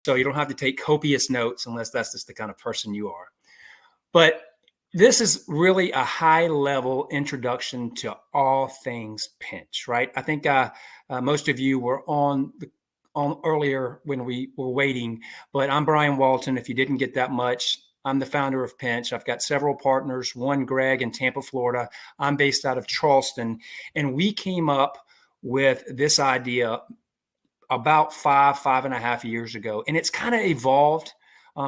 So you don't have to take copious notes unless that's just the kind of person you are. But this is really a high level introduction to all things pinch, right? I think most of you were on earlier when we were waiting, but I'm Brian Walton. If you didn't get that much, I'm the founder of Pinch. I've got several partners, one Greg in Tampa, Florida. I'm based out of Charleston, and we came up with this idea about 5.5 years ago, and it's kind of evolved,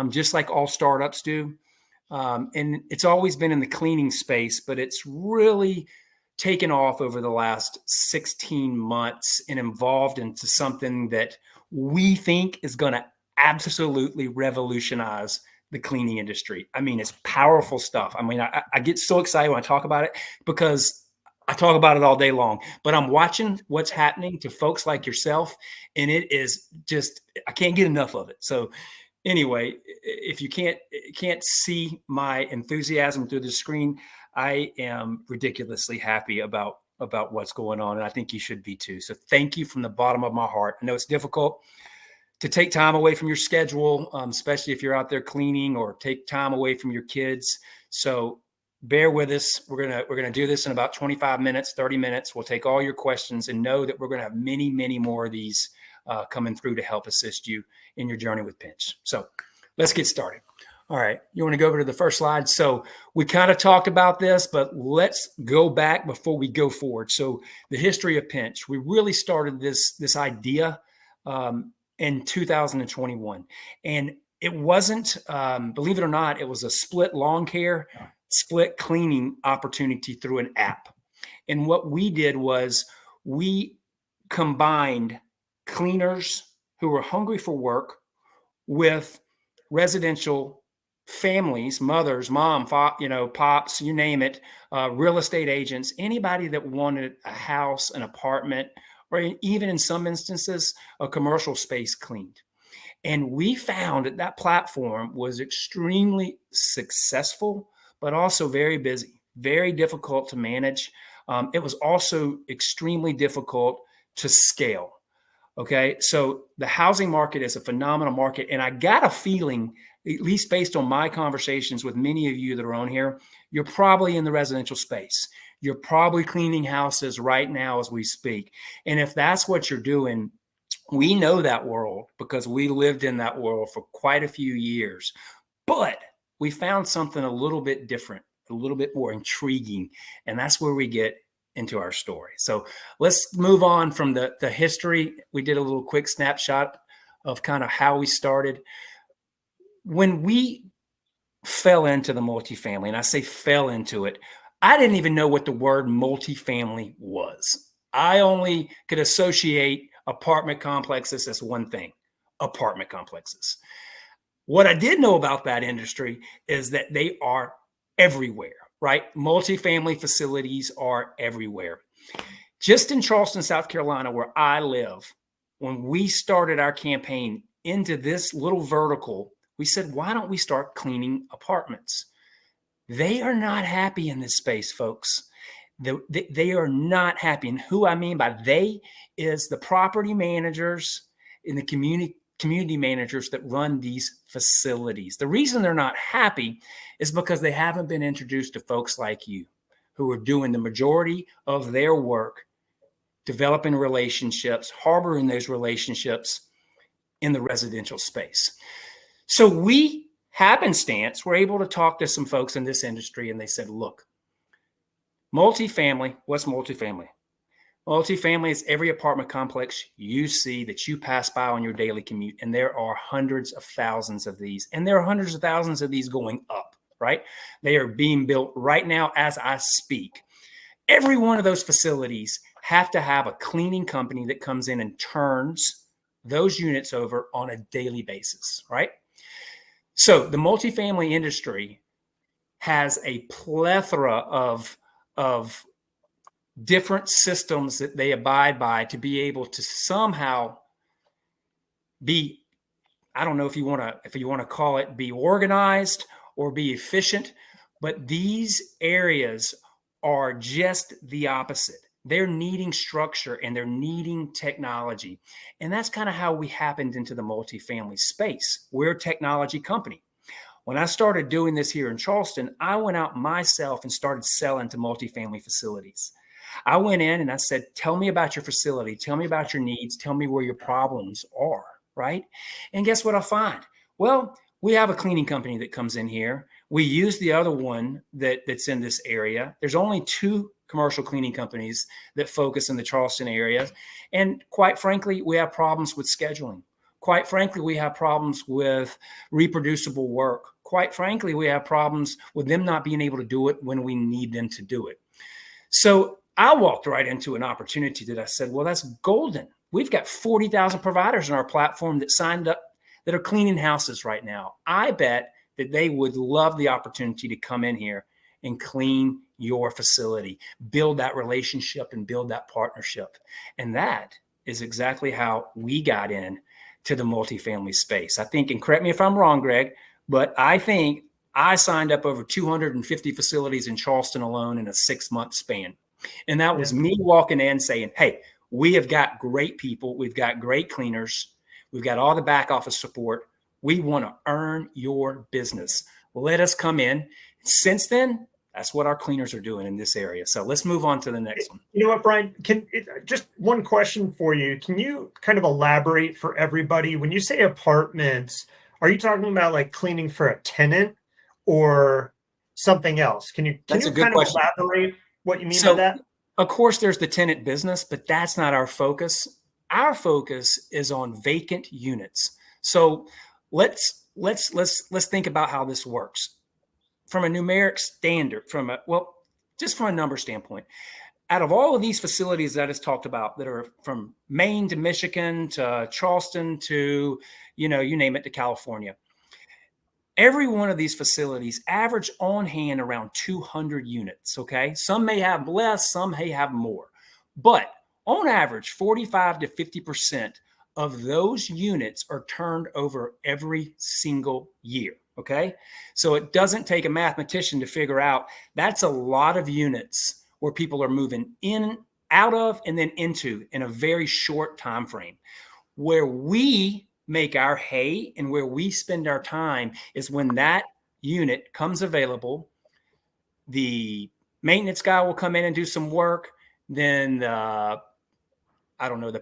just like all startups do. And it's always been in the cleaning space, but it's really taken off over the last 16 months and evolved into something that we think is going to absolutely revolutionize the cleaning industry. I mean, it's powerful stuff. I mean, I get so excited when I talk about it because I talk about it all day long, but I'm watching what's happening to folks like yourself, and it is just, I can't get enough of it. So anyway, if you can't see my enthusiasm through the screen, I am ridiculously happy about what's going on, and I think you should be too. So thank you from the bottom of my heart. I know it's difficult to take time away from your schedule, especially if you're out there cleaning, or take time away from your kids. So bear with us. We're gonna do this in about 25 minutes, 30 minutes. We'll take all your questions, and know that we're gonna have many, many more of these coming through to help assist you in your journey with Pinch. So let's get started. All right, you want to go over to the first slide? So we kind of talked about this, but let's go back before we go forward. So the history of Pinch, we really started this idea in 2021, and it wasn't, believe it or not, it was a split lawn care, split cleaning opportunity through an app. And what we did was we combined cleaners who were hungry for work with residential families, mothers, mom, pops, you name it, real estate agents, anybody that wanted a house, an apartment, or even in some instances, a commercial space cleaned. And we found that platform was extremely successful, but also very busy, very difficult to manage. It was also extremely difficult to scale. Okay, so the housing market is a phenomenal market. And I got a feeling, at least based on my conversations with many of you that are on here, you're probably in the residential space. You're probably cleaning houses right now as we speak. And if that's what you're doing, we know that world because we lived in that world for quite a few years. But we found something a little bit different, a little bit more intriguing. And that's where we get into our story. So let's move on from the history. We did a little quick snapshot of kind of how we started. When we fell into the multifamily, and I say fell into it, I didn't even know what the word multifamily was. I only could associate apartment complexes as one thing, apartment complexes. What I did know about that industry is that they are everywhere, right? Multifamily facilities are everywhere. Just in Charleston, South Carolina, where I live, when we started our campaign into this little vertical, we said, why don't we start cleaning apartments? They are not happy in this space, folks. They are not happy. And who I mean by they is the property managers in the community managers that run these facilities. The reason they're not happy is because they haven't been introduced to folks like you who are doing the majority of their work, developing relationships, harboring those relationships in the residential space. So we, happenstance, were able to talk to some folks in this industry, and they said, look, multifamily, what's multifamily? Multifamily is every apartment complex you see that you pass by on your daily commute. And there are hundreds of thousands of these. And there are hundreds of thousands of these going up, right? They are being built right now as I speak. Every one of those facilities have to have a cleaning company that comes in and turns those units over on a daily basis, right? So the multifamily industry has a plethora of different systems that they abide by to be able to somehow be, I don't know if you want to call it be organized or be efficient, but these areas are just the opposite. They're needing structure and they're needing technology. And that's kind of how we happened into the multifamily space. We're a technology company. When I started doing this here in Charleston, I went out myself and started selling to multifamily facilities. I went in and I said, tell me about your facility. Tell me about your needs. Tell me where your problems are, right? And guess what I find? Well, we have a cleaning company that comes in here. We use the other one that's in this area. There's only 2 commercial cleaning companies that focus in the Charleston area. And quite frankly, we have problems with scheduling. Quite frankly, we have problems with reproducible work. Quite frankly, we have problems with them not being able to do it when we need them to do it. So I walked right into an opportunity that I said, well, that's golden. We've got 40,000 providers on our platform that signed up that are cleaning houses right now. I bet that they would love the opportunity to come in here and clean your facility, build that relationship and build that partnership. And that is exactly how we got in to the multifamily space. I think, and correct me if I'm wrong, Greg, but I think I signed up over 250 facilities in Charleston alone in a 6-month span. And that was me walking in saying, hey, we have got great people. We've got great cleaners. We've got all the back office support. We want to earn your business. Let us come in. Since then, that's what our cleaners are doing in this area. So let's move on to the next one. You know what, Brian? Just one question for you. Can you kind of elaborate for everybody? When you say apartments, are you talking about like cleaning for a tenant or something else? Can you kind of elaborate what you mean by that? Of course, there's the tenant business, but that's not our focus. Our focus is on vacant units. So let's think about how this works. From a numeric standard, just from a number standpoint, out of all of these facilities that I just talked about that are from Maine to Michigan to Charleston to, you name it, to California, every one of these facilities average on hand around 200 units, okay? Some may have less, some may have more. But on average, 45 to 50% of those units are turned over every single year. Okay. So it doesn't take a mathematician to figure out that's a lot of units where people are moving in, out of, and then into in a very short time frame. Where we make our hay and where we spend our time is when that unit comes available. The maintenance guy will come in and do some work. Then the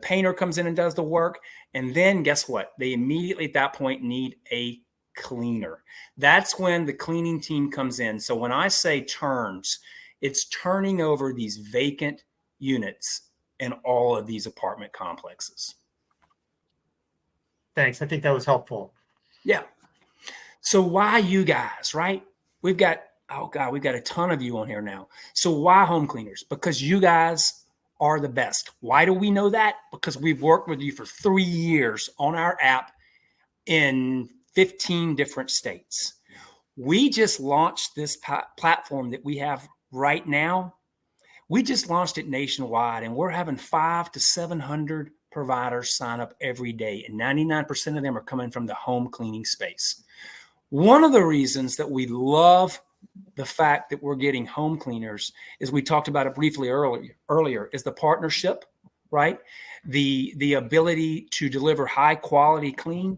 painter comes in and does the work. And then guess what? They immediately at that point need a cleaner. That's when the cleaning team comes in. So when I say turns, it's turning over these vacant units in all of these apartment complexes. Thanks. I think that was helpful. Yeah. So why you guys, right? We've got a ton of you on here now. So why home cleaners? Because you guys are the best. Why do we know that? Because we've worked with you for 3 years on our app in 15 different states. We just launched this platform that we have right now. We just launched it nationwide, and we're having 500 to 700 providers sign up every day, and 99% of them are coming from the home cleaning space. One of the reasons that we love the fact that we're getting home cleaners is we talked about it briefly earlier is the partnership, right? The ability to deliver high quality clean.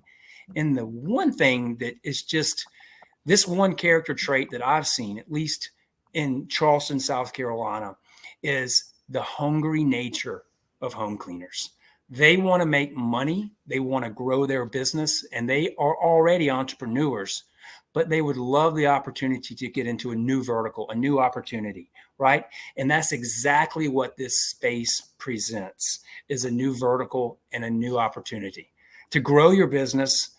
And the one thing that is just this one character trait that I've seen, at least in Charleston, South Carolina, is the hungry nature of home cleaners. They want to make money. They want to grow their business, and they are already entrepreneurs, but they would love the opportunity to get into a new vertical, a new opportunity, right? And that's exactly what this space presents, is a new vertical and a new opportunity to grow your business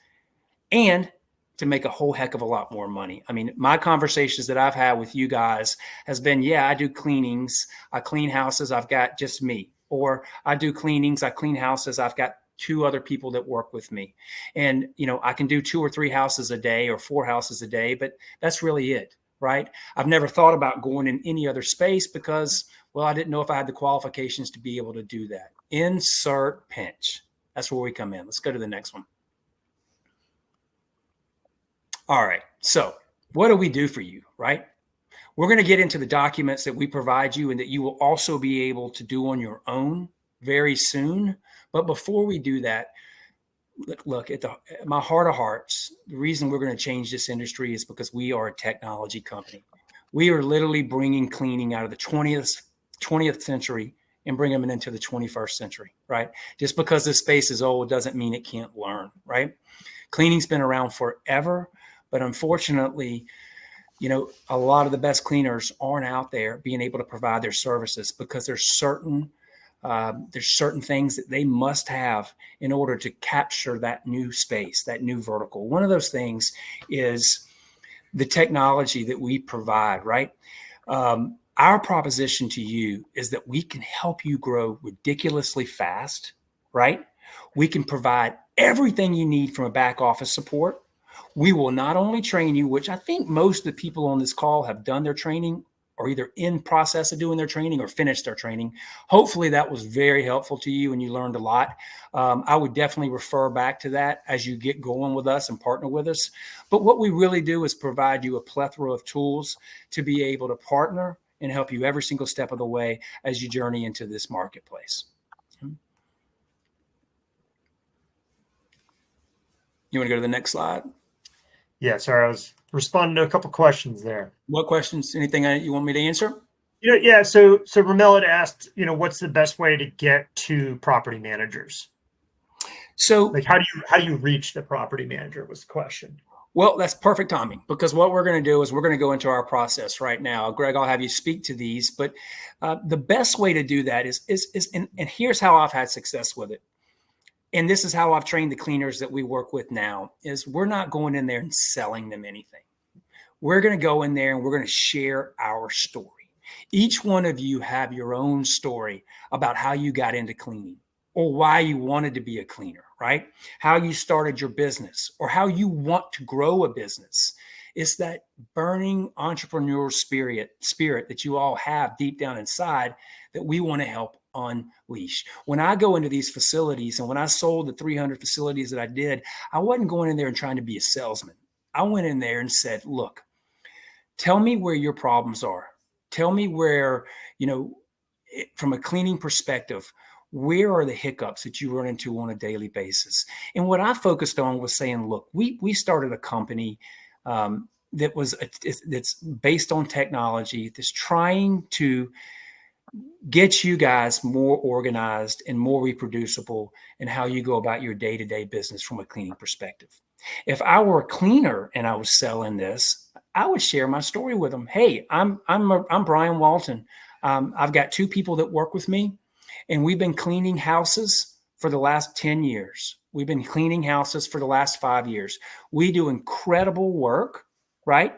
and to make a whole heck of a lot more money. I mean, my conversations that I've had with you guys has been, yeah, I do cleanings. I clean houses. I've got just me. Or I do cleanings. I clean houses. I've got 2 other people that work with me. And, I can do 2 or 3 houses a day or 4 houses a day, but that's really it, right? I've never thought about going in any other space because, well, I didn't know if I had the qualifications to be able to do that. Insert pinch. That's where we come in. Let's go to the next one. All right. So what do we do for you, right? We're going to get into the documents that we provide you and that you will also be able to do on your own very soon. But before we do that, look at my heart of hearts. The reason we're going to change this industry is because we are a technology company. We are literally bringing cleaning out of the 20th century and bring them into the 21st century, right? Just because this space is old doesn't mean it can't learn, right? Cleaning's been around forever, but unfortunately, a lot of the best cleaners aren't out there being able to provide their services because there's certain things that they must have in order to capture that new space, that new vertical. One of those things is the technology that we provide, right? Our proposition to you is that we can help you grow ridiculously fast, right? We can provide everything you need from a back office support. We will not only train you, which I think most of the people on this call have done their training or either in process of doing their training or finished their training. Hopefully that was very helpful to you and you learned a lot. I would definitely refer back to that as you get going with us and partner with us. But what we really do is provide you a plethora of tools to be able to partner and help you every single step of the way as you journey into this marketplace. You want to go to the next slide? Yeah, sorry, I was responding to a couple questions there. What questions? Anything you want me to answer? Yeah. So Ramel had asked, what's the best way to get to property managers? So, like, how do you reach the property manager? Was the question. Well, that's perfect timing because what we're going to do is we're going to go into our process right now. Greg, I'll have you speak to these, but the best way to do that is and here's how I've had success with it. And this is how I've trained the cleaners that we work with now is we're not going in there and selling them anything. We're going to go in there and we're going to share our story. Each one of you have your own story about how you got into cleaning or why you wanted to be a cleaner, right? How you started your business or how you want to grow a business. It's that burning entrepreneurial spirit that you all have deep down inside that we want to help unleash. When I go into these facilities and when I sold the 300 facilities that I did, I wasn't going in there and trying to be a salesman. I went in there and said, look, tell me where your problems are. Tell me where, from a cleaning perspective, where are the hiccups that you run into on a daily basis? And what I focused on was saying, look, we started a company that's based on technology that's trying to get you guys more organized and more reproducible in how you go about your day-to-day business from a cleaning perspective. If I were a cleaner and I was selling this, I would share my story with them. Hey, I'm Brian Walton. I've got 2 people that work with me, and we've been cleaning houses for the last 10 years. We've been cleaning houses for the last 5 years. We do incredible work, right?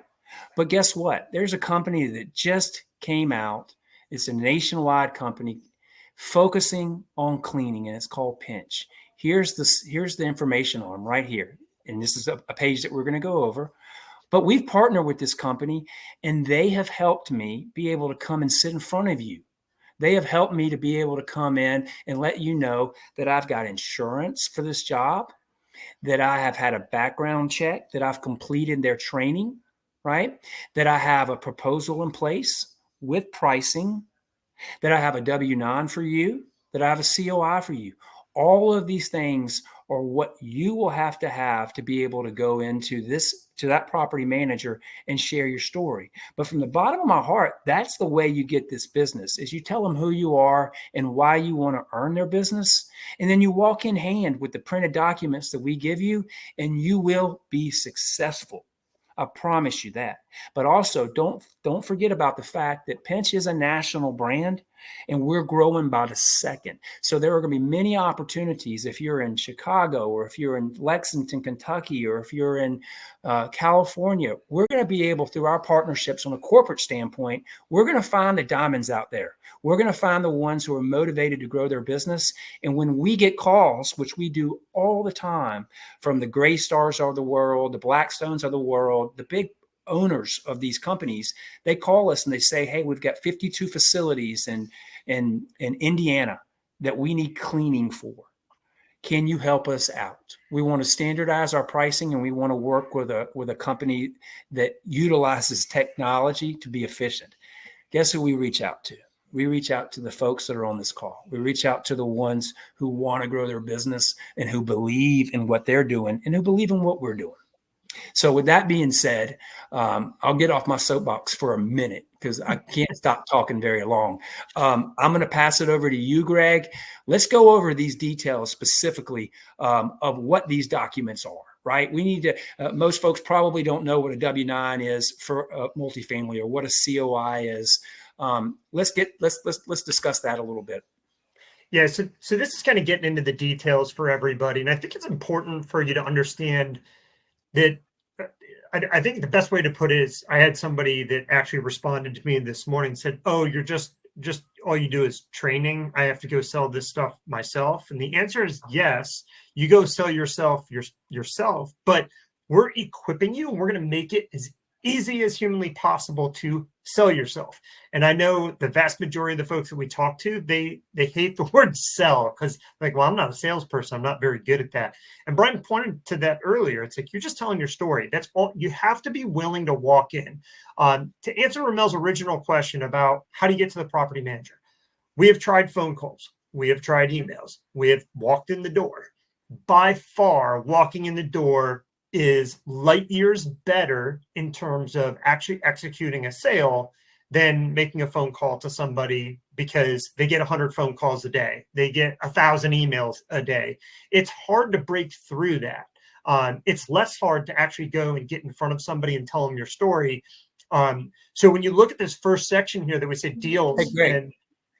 But guess what? There's a company that just came out. It's a nationwide company focusing on cleaning, and it's called Pinch. Here's the information on them right here. And this is a page that we're going to go over. But we've partnered with this company, and they have helped me be able to come and sit in front of you. They have helped me to be able to come in and let you know that I've got insurance for this job, that I have had a background check, that I've completed their training, right? That I have a proposal in place with pricing, that I have a W-9 for you, that I have a COI for you. All of these things are what you will have to be able to go into to that property manager and share your story. But from the bottom of my heart, that's the way you get this business, is you tell them who you are and why you want to earn their business. And then you walk in hand with the printed documents that we give you, and you will be successful. I promise you that. But also don't forget about the fact that Pinch is a national brand and we're growing by the second. So there are going to be many opportunities if you're in Chicago or if you're in Lexington, Kentucky, or if you're in California. We're going to be able, through our partnerships on a corporate standpoint, we're going to find the diamonds out there. We're going to find the ones who are motivated to grow their business. And when we get calls, which we do all the time, from the Gray Stars of the world, the Blackstones of the world, the big owners of these companies, they call us and they say, hey, we've got 52 facilities in Indiana that we need cleaning for. Can you help us out? We want to standardize our pricing, and we want to work with a company that utilizes technology to be efficient. Guess who we reach out to? We reach out to the folks that are on this call. We reach out to the ones who want to grow their business and who believe in what they're doing and who believe in what we're doing. So with that being said, I'll get off my soapbox for a minute because I can't stop talking very long. I'm going to pass it over to you, Greg. Let's go over these details specifically of what these documents are. Right? We need to. Most folks probably don't know what a W-9 is for multifamily or what a COI is. Let's discuss that a little bit. Yeah. So this is kind of getting into the details for everybody, and I think it's important for you to understand that. I think the best way to put it is I had somebody that actually responded to me this morning and said, "Oh, you're just all you do is training. I have to go sell this stuff myself." And the answer is yes, you go sell yourself, but we're equipping you and we're going to make it as easy as humanly possible to sell yourself. And I know the vast majority of the folks that we talk to, they hate the word sell because like, well, I'm not a salesperson. I'm not very good at that. And Brian pointed to that earlier. It's like, you're just telling your story. That's all. You have to be willing to walk in. To answer Ramel's original question about how do you get to the property manager? We have tried phone calls. We have tried emails. We have walked in the door. By far, walking in the door is light years better in terms of actually executing a sale than making a phone call to somebody because they get 100 phone calls a day. They get 1,000 emails a day. It's hard to break through that. It's less hard to actually go and get in front of somebody and tell them your story. So when you look at this first section here that we say deals. Hey, Greg,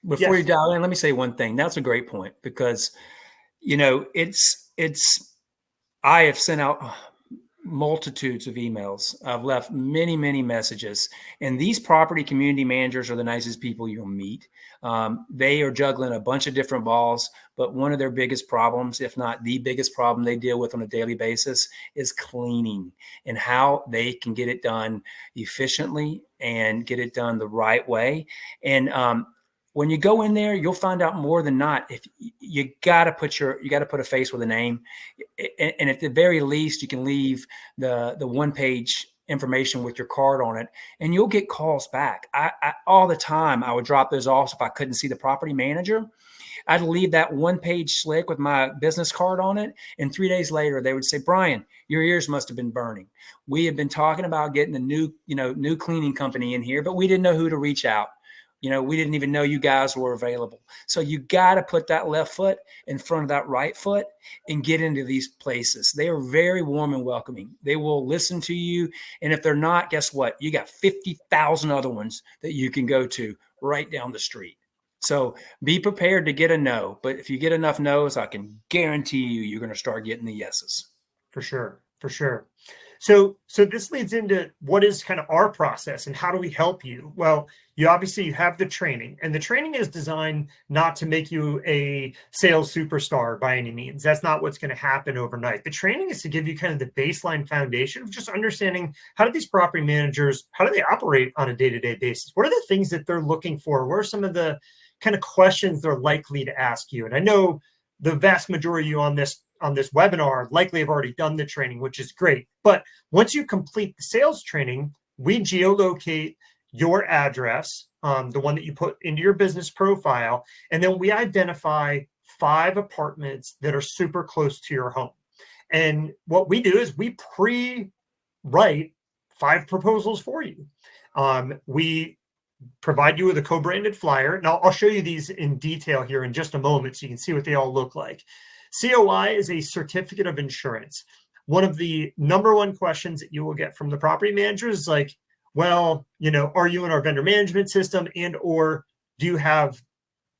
before you dial in, let me say one thing. That's a great point because, I have sent out multitudes of emails. I've left many, many messages, and these property community managers are the nicest people you'll meet. They are juggling a bunch of different balls, but one of their biggest problems, if not the biggest problem they deal with on a daily basis, is cleaning and how they can get it done efficiently and get it done the right way. And when you go in there, you'll find out more than not. If you got to put a face with a name, and at the very least, you can leave the one-page information with your card on it, and you'll get calls back. I all the time I would drop those off if I couldn't see the property manager. I'd leave that one-page slick with my business card on it, and 3 days later they would say, "Brian, your ears must have been burning. We had been talking about getting a new cleaning company in here, but we didn't know who to reach out. We didn't even know you guys were available." So you got to put that left foot in front of that right foot and get into these places. They are very warm and welcoming. They will listen to you. And if they're not, guess what? You got 50,000 other ones that you can go to right down the street. So be prepared to get a no. But if you get enough no's, I can guarantee you're going to start getting the yeses. For sure. So this leads into what is kind of our process and how do we help you? Well, you have the training, and the training is designed not to make you a sales superstar by any means. That's not what's going to happen overnight. The training is to give you kind of the baseline foundation of just understanding how do these property managers, how do they operate on a day-to-day basis? What are the things that they're looking for? What are some of the kind of questions they're likely to ask you? And I know the vast majority of you on this webinar likely have already done the training, which is great. But once you complete the sales training, we geolocate your address, the one that you put into your business profile, and then we identify 5 apartments that are super close to your home. And what we do is we pre-write 5 proposals for you. We provide you with a co-branded flyer. And I'll show you these in detail here in just a moment so you can see what they all look like. COI is a certificate of insurance. One of the number one questions that you will get from the property manager is like, well, are you in our vendor management system, and or do you have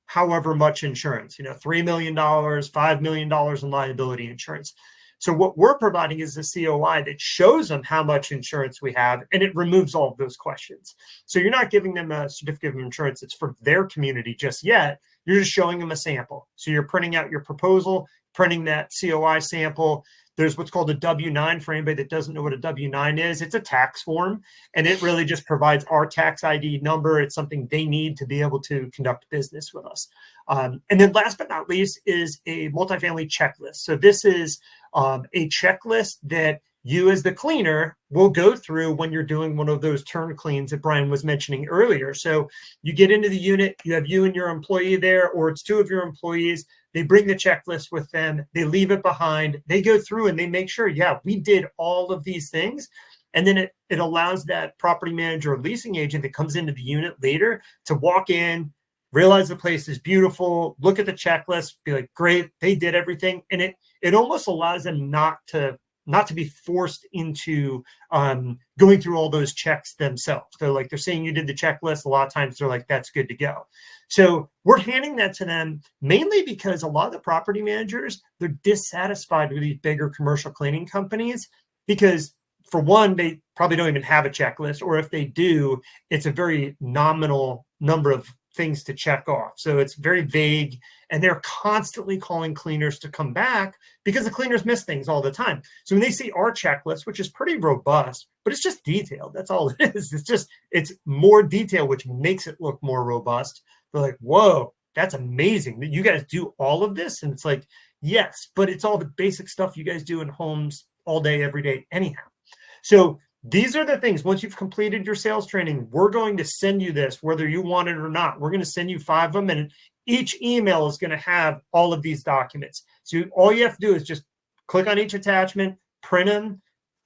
however much insurance, $3 million, $5 million in liability insurance? So what we're providing is a COI that shows them how much insurance we have, and it removes all of those questions. So you're not giving them a certificate of insurance that's for their community just yet. You're just showing them a sample. So you're printing out your proposal, printing that COI sample. There's what's called a W-9 for anybody that doesn't know what a W-9 is. It's a tax form, and it really just provides our tax ID number. It's something they need to be able to conduct business with us. And then last but not least is a multifamily checklist. So this is a checklist that you as the cleaner will go through when you're doing one of those turn cleans that Brian was mentioning earlier. So you get into the unit, you have you and your employee there, or it's two of your employees. They bring the checklist with them. They leave it behind. They go through and they make sure, yeah, we did all of these things. And then it allows that property manager or leasing agent that comes into the unit later to walk in, realize the place is beautiful, look at the checklist, be like, great, they did everything. And it almost allows them not to be forced into going through all those checks themselves. They're saying you did the checklist. A lot of times they're like, that's good to go. So we're handing that to them mainly because a lot of the property managers, they're dissatisfied with these bigger commercial cleaning companies because, for one, they probably don't even have a checklist, or if they do, it's a very nominal number of things to check off. So it's very vague, and they're constantly calling cleaners to come back because the cleaners miss things all the time. So when they see our checklist, which is pretty robust, but it's just detailed, that's all it is. It's more detail, which makes it look more robust. They're like, whoa, that's amazing that you guys do all of this. And it's like, yes, but it's all the basic stuff you guys do in homes all day, every day anyhow. So these are the things. Once you've completed your sales training, we're going to send you this, whether you want it or not. We're going to send you 5 of them, and each email is going to have all of these documents. So all you have to do is just click on each attachment, print them,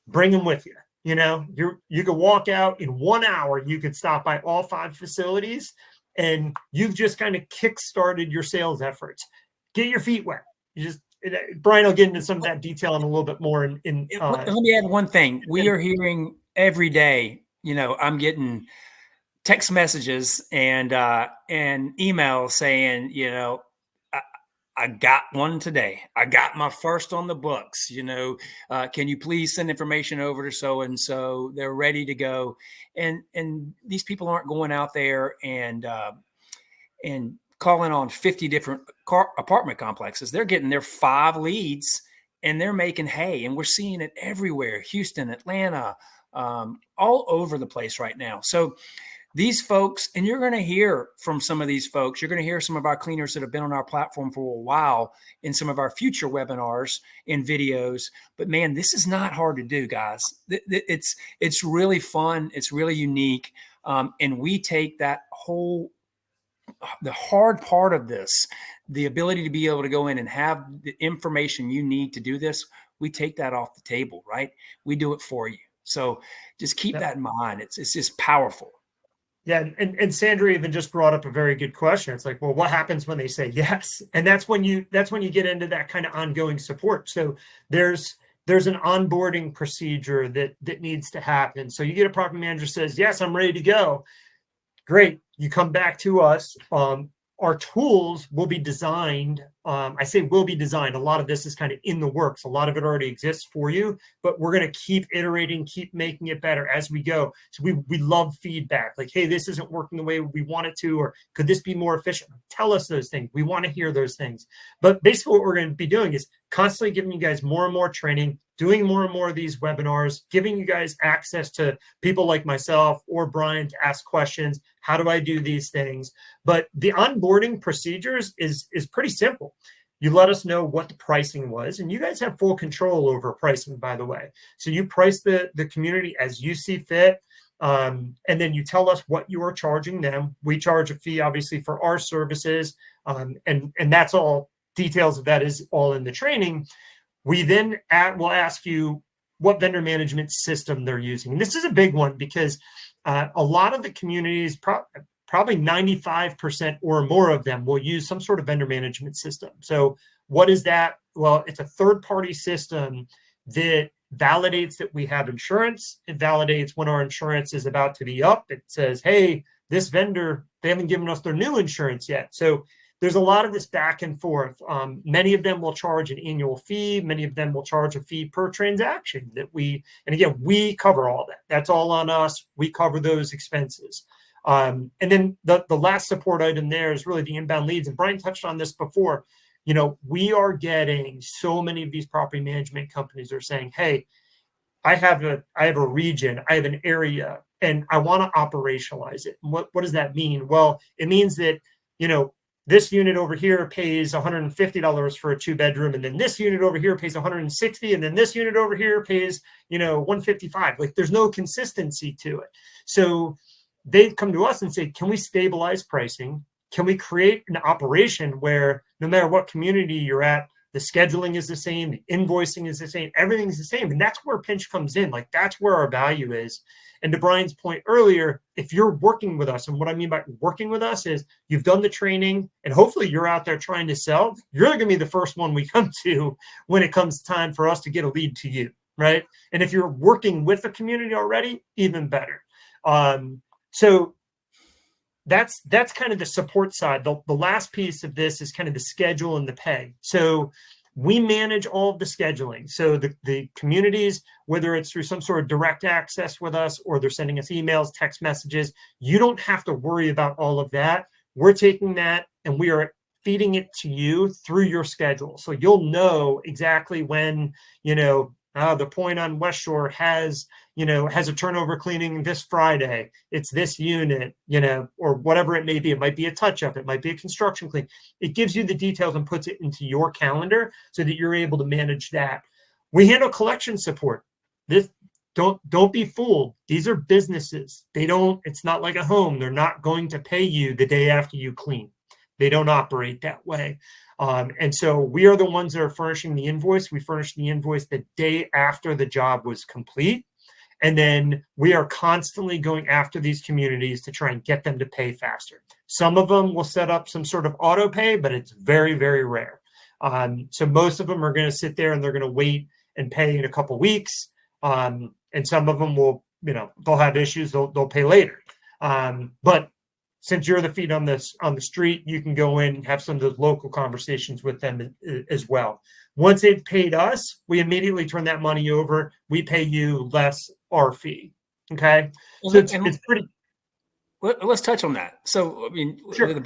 bring them with you. You know, you could walk out in 1 hour. You could stop by all 5 facilities, and you've just kind of kick-started your sales efforts. Get your feet wet. Brian will get into some of that detail in a little bit more. Let me add one thing. We are hearing every day, I'm getting text messages and emails saying, I got one today. I got my first on the books. Can you please send information over to so-and-so? They're ready to go. And these people aren't going out there and calling on 50 different apartment complexes. They're getting their 5 leads and they're making hay. And we're seeing it everywhere. Houston, Atlanta, all over the place right now. So these folks, and you're going to hear from some of these folks, you're going to hear some of our cleaners that have been on our platform for a while in some of our future webinars and videos. But man, this is not hard to do, guys. It's really fun. It's really unique. And we take the hard part of this, the ability to be able to go in and have the information you need to do this, we take that off the table, right? We do it for you. So just keep that in mind. It's just powerful. Yeah. And Sandra even just brought up a very good question. It's like, well, what happens when they say yes? And that's when you get into that kind of ongoing support. So there's an onboarding procedure that needs to happen. So you get a property manager says, yes, I'm ready to go. Great. You come back to us. Our tools will be designed. I say will be designed. A lot of this is kind of in the works. A lot of it already exists for you, but we're going to keep iterating, keep making it better as we go. So we love feedback. Like, hey, this isn't working the way we want it to, or could this be more efficient? Tell us those things. We want to hear those things. But basically what we're going to be doing is constantly giving you guys more and more training, doing more and more of these webinars, giving you guys access to people like myself or Brian to ask questions. How do I do these things? But the onboarding procedures is pretty simple. You let us know what the pricing was, and you guys have full control over pricing, by the way. So you price the community as you see fit, and then you tell us what you are charging them. We charge a fee, obviously, for our services, and that's all. Details of that is all in the training. We then will ask you what vendor management system they're using. And this is a big one because a lot of the communities, probably 95% or more of them, will use some sort of vendor management system. So what is that? Well, it's a third-party system that validates that we have insurance. It validates when our insurance is about to be up. It says, hey, this vendor, they haven't given us their new insurance yet. So there's a lot of this back and forth. Many of them will charge an annual fee. Many of them will charge a fee per transaction and again, we cover all that. That's all on us. We cover those expenses. And then the last support item there is really the inbound leads. And Brian touched on this before. we are getting so many of these property management companies are saying, hey, I have a region, I have an area, and I want to operationalize it. And what does that mean? Well, it means that, this unit over here pays $150 for a 2-bedroom, and then this unit over here pays $160, and then this unit over here pays, $155. Like, there's no consistency to it. So they come to us and say, can we stabilize pricing? Can we create an operation where no matter what community you're at, the scheduling is the same, the invoicing is the same, everything's the same. And that's where Pinch comes in. Like, that's where our value is. And to Brian's point earlier, if you're working with us, and what I mean by working with us is you've done the training and hopefully you're out there trying to sell, you're going to be the first one we come to when it comes time for us to get a lead to you, right? And if you're working with the community already, even better. So that's kind of the support side. The last piece of this is kind of the schedule and the pay. So we manage all of the scheduling. So the communities, whether it's through some sort of direct access with us or they're sending us emails, text messages, you don't have to worry about all of that. We're taking that and we are feeding it to you through your schedule. So you'll know exactly when, the Point on West Shore has a turnover cleaning this Friday. It's this unit, or whatever it may be. It might be a touch-up. It might be a construction clean. It gives you the details and puts it into your calendar so that you're able to manage that. We handle collection support. Don't be fooled. These are businesses. It's not like a home. They're not going to pay you the day after you clean. They don't operate that way. And so we are the ones that are furnishing the invoice. We furnish the invoice the day after the job was complete. And then we are constantly going after these communities to try and get them to pay faster. Some of them will set up some sort of auto pay, but it's very, very rare. So most of them are going to sit there and they're going to wait and pay in a couple of weeks. And some of them will, they'll have issues. They'll pay later. But since you're the feet on the street, you can go in and have some of those local conversations with them as well. Once they've paid us, we immediately turn that money over. We pay you less our fee. Okay. So it's pretty. Let's touch on that. So, I mean, Sure. the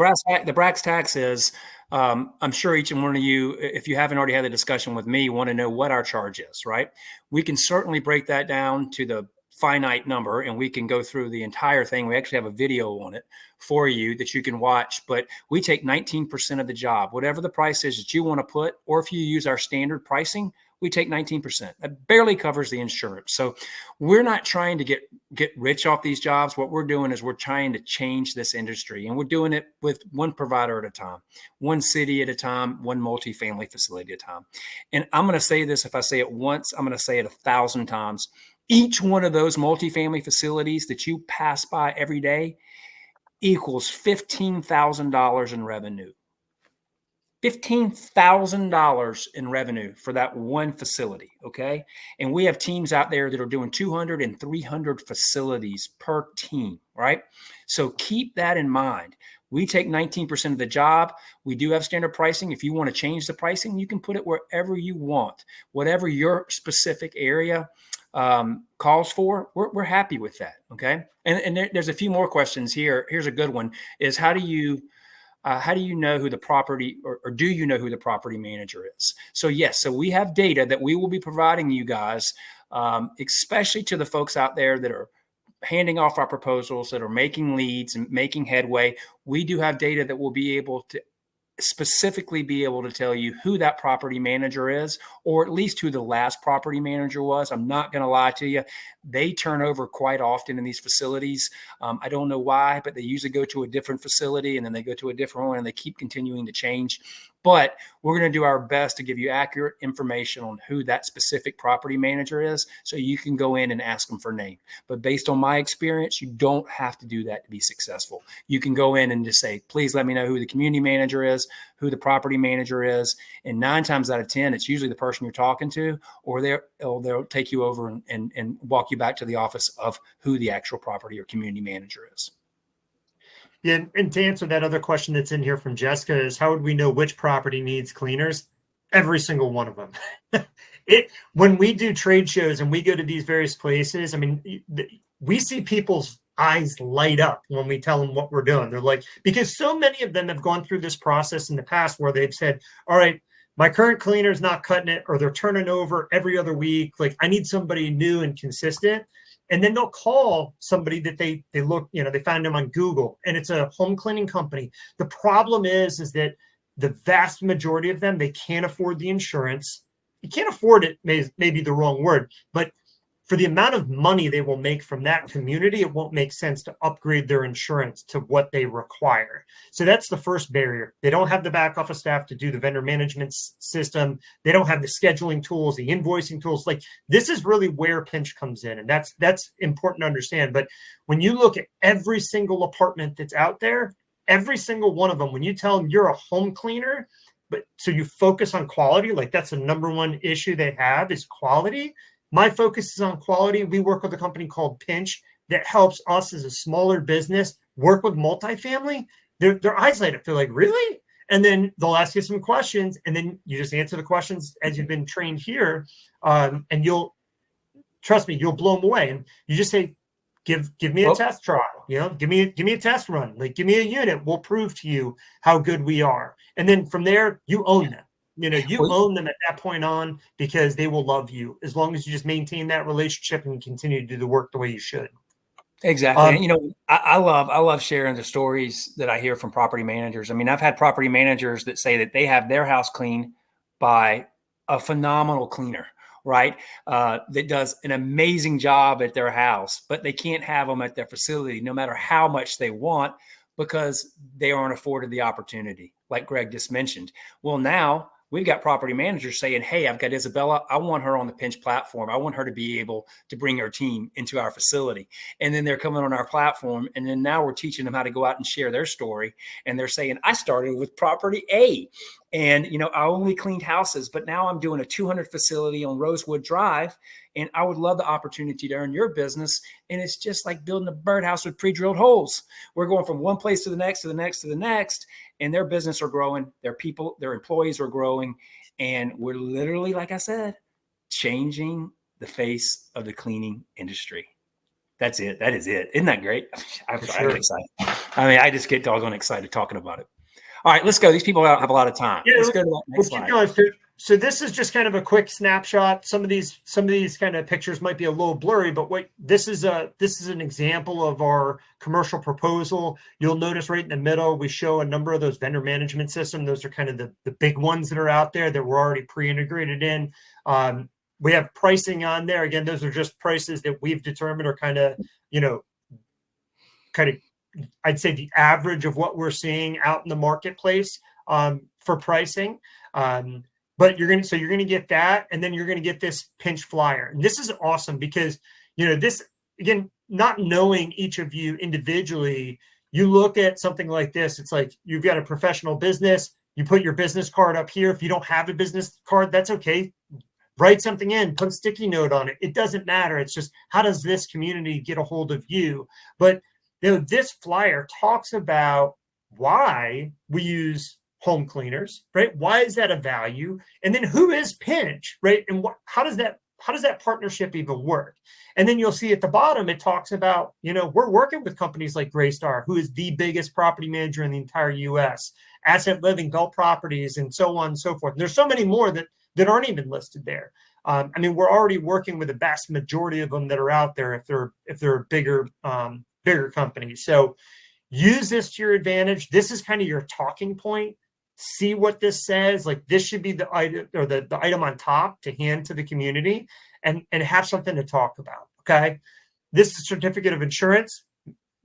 brass tacks is, I'm sure each and one of you, if you haven't already had the discussion with me, want to know what our charge is, right? We can certainly break that down to the finite number and we can go through the entire thing. We actually have a video on it for you that you can watch, but we take 19% of the job, whatever the price is that you want to put, or if you use our standard pricing, we take 19%. That barely covers the insurance. So we're not trying to get rich off these jobs. What we're doing is we're trying to change this industry, and we're doing it with one provider at a time, one city at a time, one multifamily facility at a time. And I'm going to say this, if I say it once, I'm going to say it 1,000 times. Each one of those multifamily facilities that you pass by every day equals $15,000 in revenue. $15,000 in revenue for that one facility, okay? And we have teams out there that are doing 200 and 300 facilities per team, right? So keep that in mind. We take 19% of the job. We do have standard pricing. If you want to change the pricing, you can put it wherever you want. Whatever your specific area calls for, we're happy with that, okay? And there's a few more questions here. Here's a good one, is how do you know who the property, or do you know who the property manager is? So yes, so we have data that we will be providing you guys, especially to the folks out there that are handing off our proposals, that are making leads and making headway. We do have data that will be able to specifically be able to tell you who that property manager is, or at least who the last property manager was. I'm not going to lie to you. They turn over quite often in these facilities. I don't know why, but they usually go to a different facility and then they go to a different one and they keep continuing to change. But we're going to do our best to give you accurate information on who that specific property manager is, so you can go in and ask them for name. But based on my experience, you don't have to do that to be successful. You can go in and just say, please let me know who the community manager is, who the property manager is. And 9 times out of 10, it's usually the person you're talking to, or they'll take you over and walk you back to the office of who the actual property or community manager is. Yeah, and to answer that other question that's in here from Jessica is, how would we know which property needs cleaners? Every single one of them. When we do trade shows and we go to these various places, I mean, we see people's eyes light up when we tell them what we're doing. They're like, because so many of them have gone through this process in the past where they've said, all right, my current cleaner's not cutting it, or they're turning over every other week. Like, I need somebody new and consistent. And then they'll call somebody that they look, they found them on Google, and it's a home cleaning company. The problem is that the vast majority of them, they can't afford the insurance. You can't afford it, may be the wrong word, but for the amount of money they will make from that community, it won't make sense to upgrade their insurance to what they require. So that's the first barrier. They don't have the back office staff to do the vendor management system. They don't have the scheduling tools, the invoicing tools. Like, this is really where Pinch comes in. And that's important to understand. But when you look at every single apartment that's out there, every single one of them, when you tell them you're a home cleaner, but so you focus on quality, like that's the number one issue they have is quality. My focus is on quality. We work with a company called Pinch that helps us as a smaller business work with multifamily. Their eyes light up. They're like, really? And then they'll ask you some questions, and then you just answer the questions as you've been trained here. And you'll, trust me, you'll blow them away. And you just say, give me a test trial, give me a test run, like give me a unit. We'll prove to you how good we are. And then from there, you own them. You own them at that point on, because they will love you as long as you just maintain that relationship and continue to do the work the way you should. Exactly. And, I love sharing the stories that I hear from property managers. I mean, I've had property managers that say that they have their house cleaned by a phenomenal cleaner, right? That does an amazing job at their house, but they can't have them at their facility no matter how much they want, because they aren't afforded the opportunity, like Greg just mentioned. Well, now we've got property managers saying, hey, I've got Isabella. I want her on the Pinch platform. I want her to be able to bring her team into our facility. And then they're coming on our platform. And then now we're teaching them how to go out and share their story. And they're saying, I started with property A, and, I only cleaned houses, but now I'm doing a 200 facility on Rosewood Drive. And I would love the opportunity to earn your business. And it's just like building a birdhouse with pre-drilled holes. We're going from one place to the next, to the next, to the next. And their business are growing. Their people, their employees are growing. And we're literally, like I said, changing the face of the cleaning industry. That's it. That is it. Isn't that great? I'm excited. I mean, I just get doggone excited talking about it. All right, let's go. These people have a lot of time. Yeah, let's go to that next slide. So this is just kind of a quick snapshot. Some of these kind of pictures might be a little blurry, but this is an example of our commercial proposal. You'll notice right in the middle, we show a number of those vendor management systems. Those are kind of the big ones that are out there that we're already pre-integrated in. We have pricing on there. Again, those are just prices that we've determined are kind of I'd say the average of what we're seeing out in the marketplace for pricing. But you're going to get that, and then you're going to get this Pinch flyer. And this is awesome because, this, again, not knowing each of you individually, you look at something like this. It's like, you've got a professional business. You put your business card up here. If you don't have a business card, that's okay. Write something in, put a sticky note on it. It doesn't matter. It's just, how does this community get a hold of you? But this flyer talks about why we use home cleaners, right? Why is that a value? And then who is Pinch, right? And how does that partnership even work? And then you'll see at the bottom, it talks about, we're working with companies like Greystar, who is the biggest property manager in the entire US, Asset Living, Bell Properties, and so on and so forth. And there's so many more that aren't even listed there. We're already working with the vast majority of them that are out there if they're bigger companies. So use this to your advantage. This is kind of your talking point. See what this says. Like, this should be the item, or the item on top to hand to the community and have something to talk about. Okay. This is a certificate of insurance.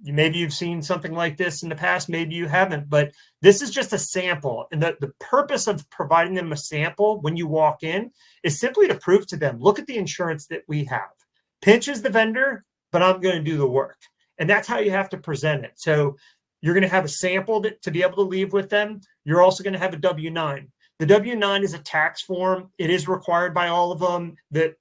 Maybe you've seen something like this in the past. Maybe you haven't, but this is just a sample. And the purpose of providing them a sample when you walk in is simply to prove to them, look at the insurance that we have. Pinch is the vendor, but I'm going to do the work. And that's how you have to present it. So you're going to have a sample to be able to leave with them. You're also going to have a W-9. The W-9 is a tax form. It is required by all of them. That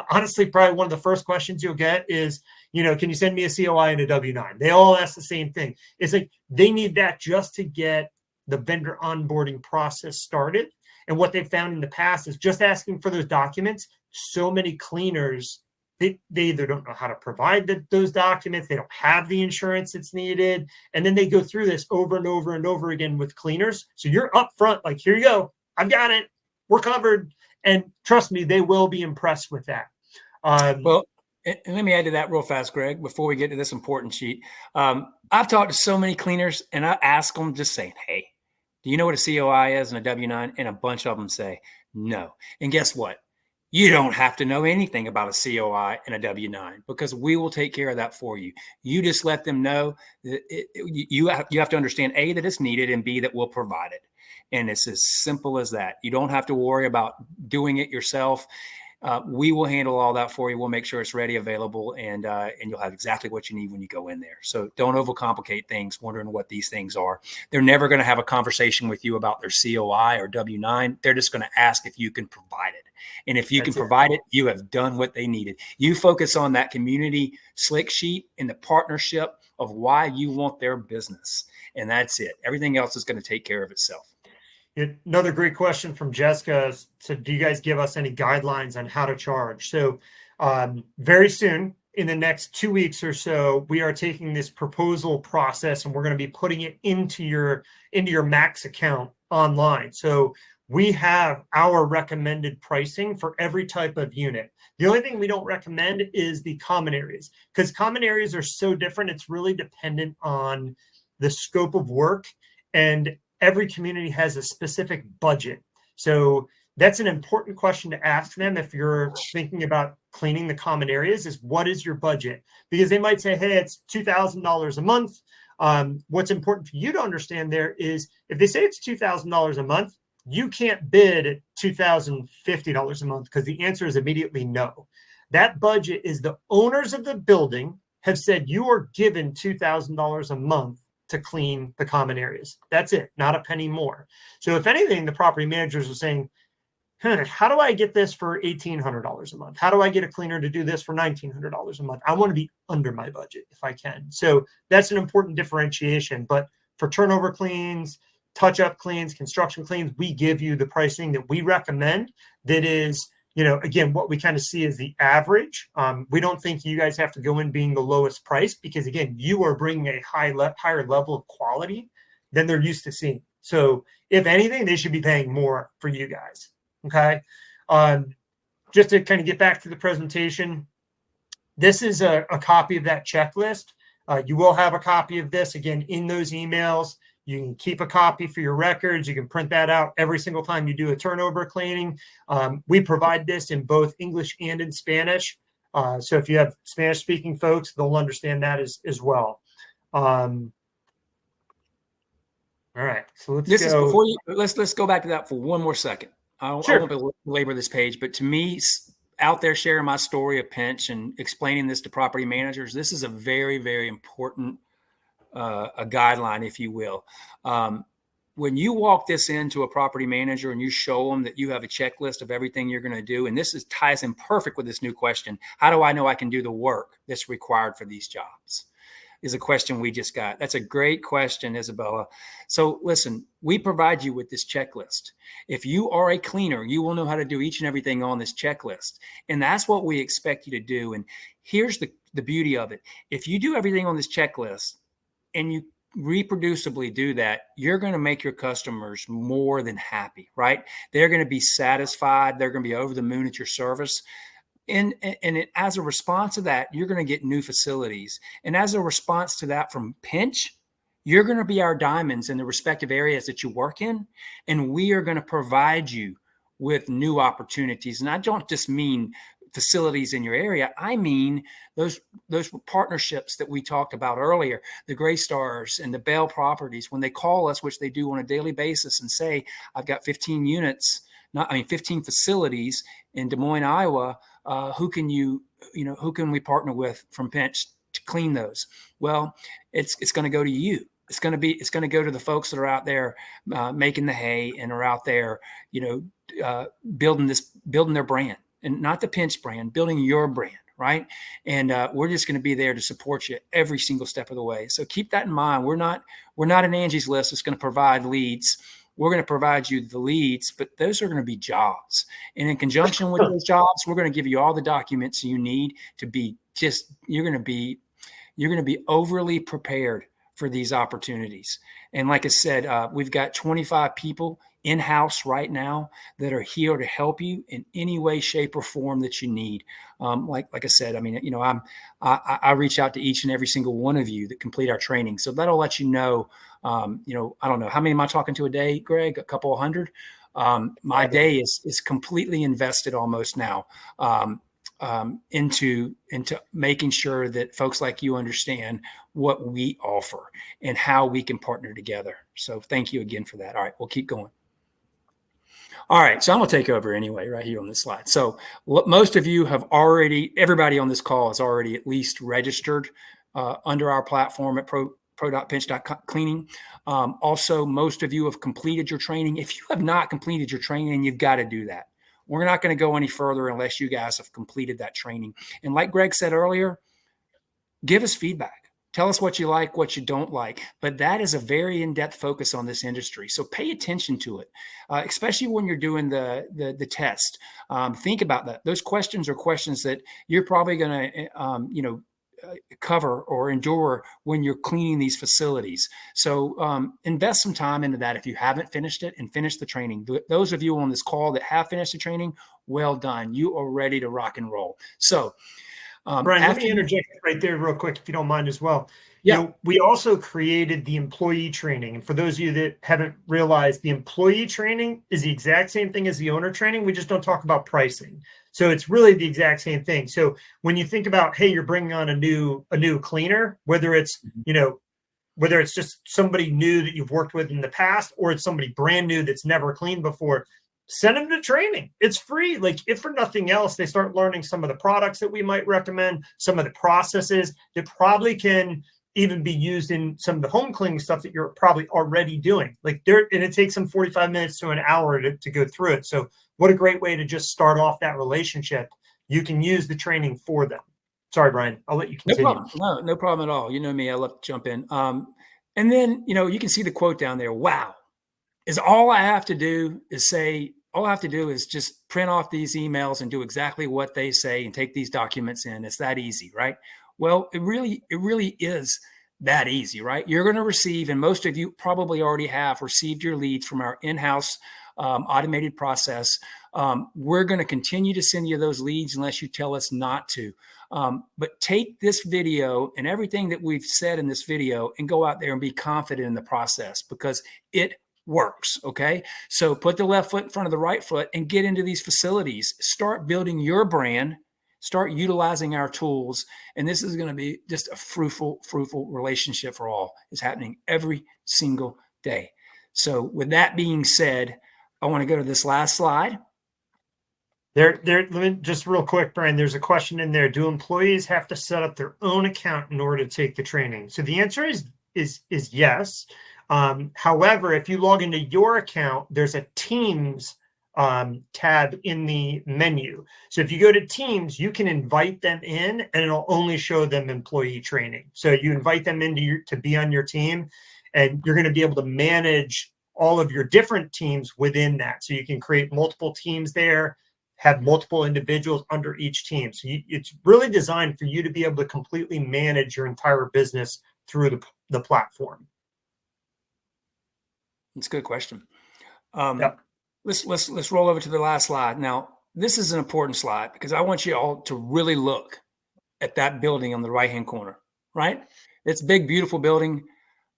honestly, probably one of the first questions you'll get is, can you send me a COI and a W-9? They all ask the same thing. It's like they need that just to get the vendor onboarding process started. And what they've found in the past is just asking for those documents. So many cleaners they either don't know how to provide those documents, they don't have the insurance that's needed, and then they go through this over and over and over again with cleaners. So you're upfront, like, here you go, I've got it, we're covered, and trust me, they will be impressed with that. Well, and let me add to that real fast, Greg, before we get to this important sheet. I've talked to so many cleaners, and I ask them, just saying, hey, do you know what a COI is and a W-9? And a bunch of them say no. And guess what? You don't have to know anything about a COI and a W-9 because we will take care of that for you. You just let them know that you have to understand, A, that it's needed, and B, that we'll provide it. And it's as simple as that. You don't have to worry about doing it yourself. We will handle all that for you. We'll make sure it's ready, available, and you'll have exactly what you need when you go in there. So don't overcomplicate things, wondering what these things are. They're never going to have a conversation with you about their COI or W-9. They're just going to ask if you can provide it. And if you can provide it, you have done what they needed. You focus on that community slick sheet and the partnership of why you want their business. And that's it. Everything else is going to take care of itself. Another great question from Jessica. So do you guys give us any guidelines on how to charge? So very soon, in the next 2 weeks or so, we are taking this proposal process and we're going to be putting it into your Max account online. So we have our recommended pricing for every type of unit. The only thing we don't recommend is the common areas, because common areas are so different. It's really dependent on the scope of work, and every community has a specific budget. So that's an important question to ask them if you're thinking about cleaning the common areas, is what is your budget? Because they might say, hey, it's $2,000 a month. What's important for you to understand there is if they say it's $2,000 a month, you can't bid at $2,050 a month because the answer is immediately no. That budget is the owners of the building have said you are given $2,000 a month to clean the common areas. That's it, not a penny more. So if anything, the property managers are saying, how do I get this for $1,800 a month? How do I get a cleaner to do this for $1,900 a month? I want to be under my budget if I can. So that's an important differentiation. But for turnover cleans, touch-up cleans, construction cleans, we give you the pricing that we recommend. That is, again, what we kind of see is the average. We don't think you guys have to go in being the lowest price because, again, you are bringing a higher level of quality than they're used to seeing. So if anything, they should be paying more for you guys. Okay. Just to kind of get back to the presentation, this is a copy of that checklist. You will have a copy of this, again, in those emails. You can keep a copy for your records. You can print that out every single time you do a turnover cleaning. We provide this in both English and in Spanish. So if you have Spanish-speaking folks, they'll understand that as well. All right. So let's go back to that for one more second. I won't belabor this page, but to me, out there sharing my story of pinch and explaining this to property managers, this is a very, very important a guideline, if you will. When you walk this into a property manager and you show them that you have a checklist of everything you're going to do, and this ties in perfect with this new question, how do I know I can do the work that's required for these jobs? Is a question we just got. That's a great question, Isabella. So listen, we provide you with this checklist. If you are a cleaner, you will know how to do each and everything on this checklist. And that's what we expect you to do. And here's the beauty of it. If you do everything on this checklist, and you reproducibly do that, you're going to make your customers more than happy, right? They're going to be satisfied. They're going to be over the moon at your service. And as a response to that, you're going to get new facilities. And as a response to that from Pinch, you're going to be our diamonds in the respective areas that you work in. And we are going to provide you with new opportunities. And I don't just mean facilities in your area. I mean those partnerships that we talked about earlier, the Gray Stars and the Bell Properties, when they call us, which they do on a daily basis, and say, I've got 15 facilities in Des Moines, Iowa. Who can we partner with from Pinch to clean those? Well, it's going to go to you. It's going to go to the folks that are out there making the hay and are out there, building their brand. And not the Pinch brand, building your brand, right? And we're just going to be there to support you every single step of the way. So keep that in mind. We're not an Angie's List that's going to provide leads we're going to provide you the leads, but those are going to be jobs. And in conjunction with those jobs, we're going to give you all the documents you need to be you're going to be overly prepared for these opportunities. And like I said, we've got 25 people in-house right now that are here to help you in any way, shape, or form that you need. Like I said, I mean, I reach out to each and every single one of you that complete our training. So that'll let you know, I don't know, how many am I talking to a day, Greg? A couple of hundred? My day is completely invested almost now. Into making sure that folks like you understand what we offer and how we can partner together. So thank you again for that. All right, we'll keep going. All right, so I'm going to take over anyway right here on this slide. So most of you have already, everybody on this call has already at least registered under our platform at pro.pinch.cleaning. Also, most of you have completed your training. If you have not completed your training, you've got to do that. We're not going to go any further unless you guys have completed that training. And like Greg said earlier, give us feedback. Tell us what you like, what you don't like. But that is a very in-depth focus on this industry. So pay attention to it, especially when you're doing the test. Think about that. Those questions are questions that you're probably going to, cover or endure when you're cleaning these facilities. So invest some time into that if you haven't finished it, and finish the training. Those of you on this call that have finished the training, well done. You are ready to rock and roll. So Brian, let me interject right there real quick, if you don't mind as well. Yeah. We also created the employee training. And for those of you that haven't realized, the employee training is the exact same thing as the owner training. We just don't talk about pricing. So it's really the exact same thing. So when you think about, hey, you're bringing on a new cleaner, whether it's, whether it's just somebody new that you've worked with in the past, or it's somebody brand new that's never cleaned before, send them to training. It's free. Like, if for nothing else, they start learning some of the products that we might recommend, some of the processes that probably can even be used in some of the home cleaning stuff that you're probably already doing. And it takes them 45 minutes to an hour to go through it. So what a great way to just start off that relationship. You can use the training for them. Sorry, Brian, I'll let you continue. No problem. No problem at all. You know me, I love to jump in. And then, you can see the quote down there. Wow. All I have to do is just print off these emails and do exactly what they say and take these documents in. It's that easy, right? Well, it really is that easy, right? You're going to receive, and most of you probably already have received your leads from our in-house automated process. We're going to continue to send you those leads unless you tell us not to. But take this video and everything that we've said in this video and go out there and be confident in the process, because it works. Okay. So put the left foot in front of the right foot and get into these facilities, start building your brand, start utilizing our tools. And this is going to be just a fruitful relationship for all. It's happening every single day. So with that being said, I want to go to this last slide. Let me just real quick, Brian, there's a question in there. Do employees have to set up their own account in order to take the training? So the answer is yes. However, if you log into your account, there's a Teams tab in the menu. So if you go to Teams, you can invite them in, and it'll only show them employee training. So you invite them to be on your team, and you're going to be able to manage all of your different teams within that. So you can create multiple teams there, have multiple individuals under each team. So it's really designed for you to be able to completely manage your entire business through the platform. That's a good question. Yep. Let's roll over to the last slide. Now, this is an important slide because I want you all to really look at that building on the right-hand corner, right? It's a big, beautiful building.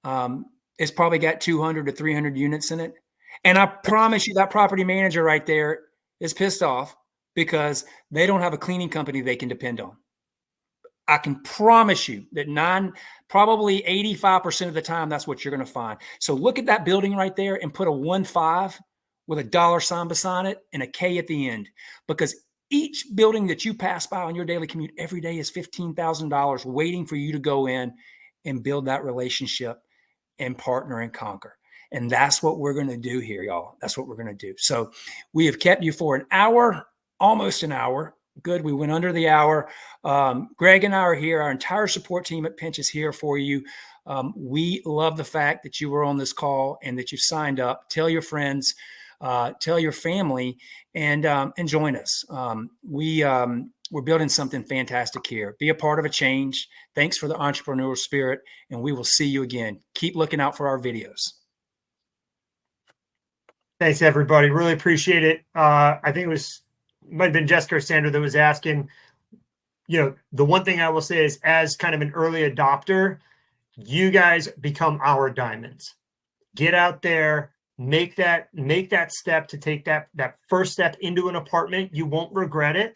It's probably got 200 to 300 units in it. And I promise you that property manager right there is pissed off because they don't have a cleaning company they can depend on. I can promise you that probably 85% of the time, that's what you're going to find. So look at that building right there and put a 1-5 with a dollar sign beside it and a K at the end, because each building that you pass by on your daily commute every day is $15,000 waiting for you to go in and build that relationship and partner and conquer. And that's what we're going to do here, y'all. That's what we're going to do. So we have kept you for an hour, almost an hour. Good. We went under the hour. Greg and I are here. Our entire support team at Pinch is here for you. We love the fact that you were on this call and that you signed up. Tell your friends, tell your family, and join us. We're building something fantastic here. Be a part of a change. Thanks for the entrepreneurial spirit, and we will see you again. Keep looking out for our videos. Thanks, everybody. Really appreciate it. I think might have been Jessica or Sandra that was asking, the one thing I will say is, as kind of an early adopter, you guys become our diamonds. Get out there, make that step to take that first step into an apartment. You won't regret it.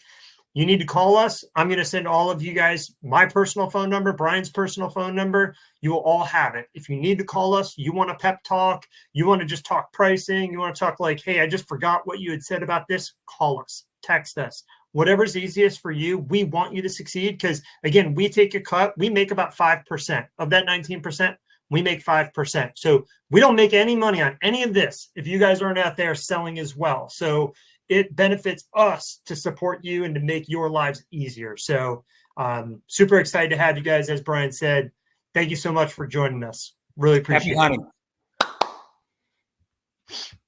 You need to call us. I'm going to send all of you guys my personal phone number, Brian's personal phone number. You will all have it. If you need to call us, you want a pep talk, you want to just talk pricing, you want to talk like, hey, I just forgot what you had said about this, call us, text us. Whatever's easiest for you. We want you to succeed because, again, we take a cut. We make about 5% of that 19%. We make 5%. So we don't make any money on any of this if you guys aren't out there selling as well. So it benefits us to support you and to make your lives easier. So super excited to have you guys. As Brian said, thank you so much for joining us. Really appreciate it. Happy hunting.